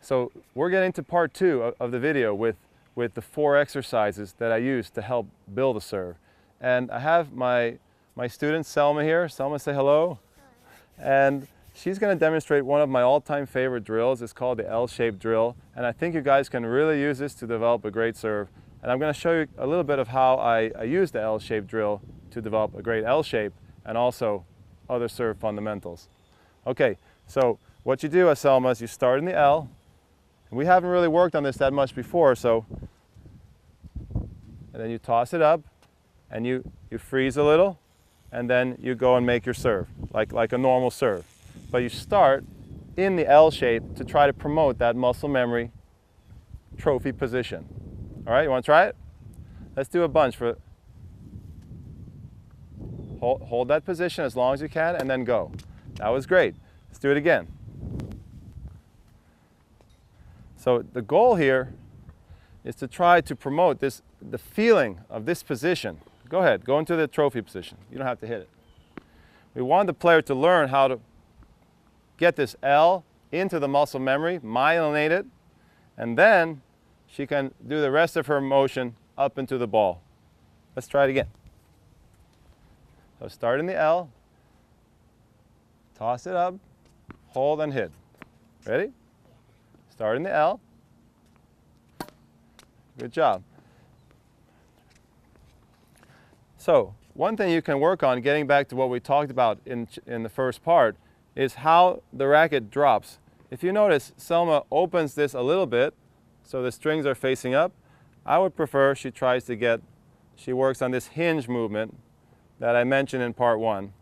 So we're getting to part 2 of the video with the 4 exercises that I use to help build a serve. And I have my student Selma here. Selma, say hello. And she's going to demonstrate one of my all-time favorite drills. It's called the L-shaped drill. And I think you guys can really use this to develop a great serve. And I'm going to show you a little bit of how I use the L-shaped drill to develop a great L shape and also other serve fundamentals. Okay, so what you do, Selma, is you start in the L. We haven't really worked on this that much before, and then you toss it up and you freeze a little, and then you go and make your serve, like a normal serve. But you start in the L shape to try to promote that muscle memory trophy position. All right, you want to try it? Let's do a bunch. Hold that position as long as you can and then go. That was great. Let's do it again. So the goal here is to try to promote the feeling of this position. Go ahead, go into the trophy position. You don't have to hit it. We want the player to learn how to get this L into the muscle memory, myelinate it, and then she can do the rest of her motion up into the ball. Let's try it again. So start in the L, toss it up, hold and hit. Ready? Start in the L. Good job. So one thing you can work on, getting back to what we talked about in the first part, is how the racket drops. If you notice, Selma opens this a little bit so the strings are facing up. I would prefer she works on this hinge movement that I mentioned in part 1.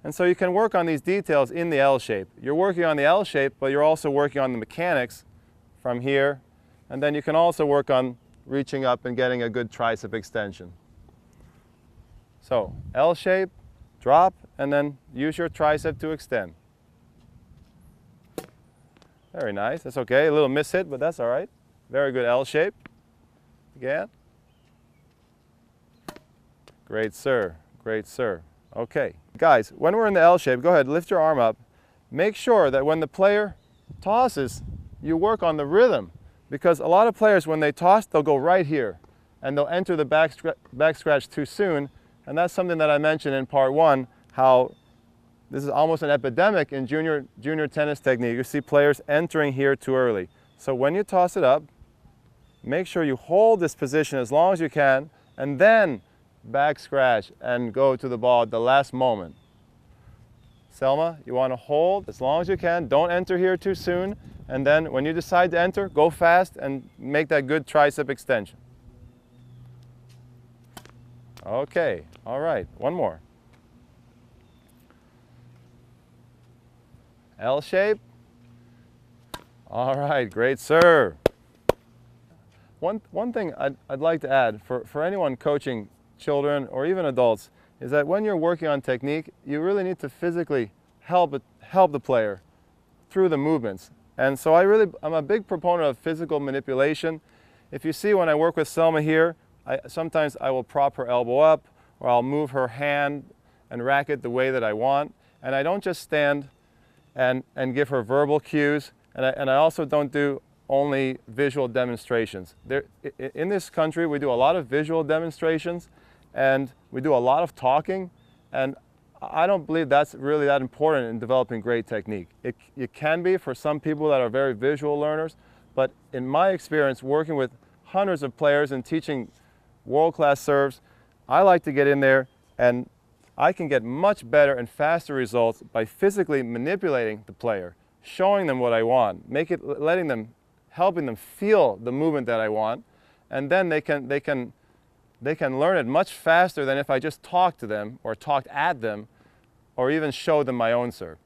And so you can work on these details in the L shape. You're working on the L shape, but you're also working on the mechanics from here. And then you can also work on reaching up and getting a good tricep extension. So L shape, drop, and then use your tricep to extend. Very nice. That's okay. A little miss hit, but that's all right. Very good L shape. Again. Great serve. Great serve. Okay. Guys, when we're in the L shape, go ahead, lift your arm up. Make sure that when the player tosses, you work on the rhythm. Because a lot of players, when they toss, they'll go right here. And they'll enter the back scratch too soon. And that's something that I mentioned in part 1, how this is almost an epidemic in junior tennis technique. You see players entering here too early. So when you toss it up, make sure you hold this position as long as you can, and then back scratch and go to the ball at the last moment. Selma, you want to hold as long as you can. Don't enter here too soon. And then when you decide to enter, go fast and make that good tricep extension. Okay, all right, one more. L shape. All right, great serve. One thing I'd like to add for anyone coaching children or even adults is that when you're working on technique, you really need to physically help the player through the movements. And so I'm a big proponent of physical manipulation. If you see when I work with Selma here, sometimes I will prop her elbow up, or I'll move her hand and racket the way that I want. And I don't just stand and give her verbal cues, and I also don't do only visual demonstrations. In this country, we do a lot of visual demonstrations, and we do a lot of talking, and I don't believe that's really that important in developing great technique. It can be for some people that are very visual learners, but in my experience working with hundreds of players and teaching world-class serves, I like to get in there, and I can get much better and faster results by physically manipulating the player, showing them what I want, helping them feel the movement that I want, and then they can learn it much faster than if I just talked to them or talked at them or even showed them my own serve.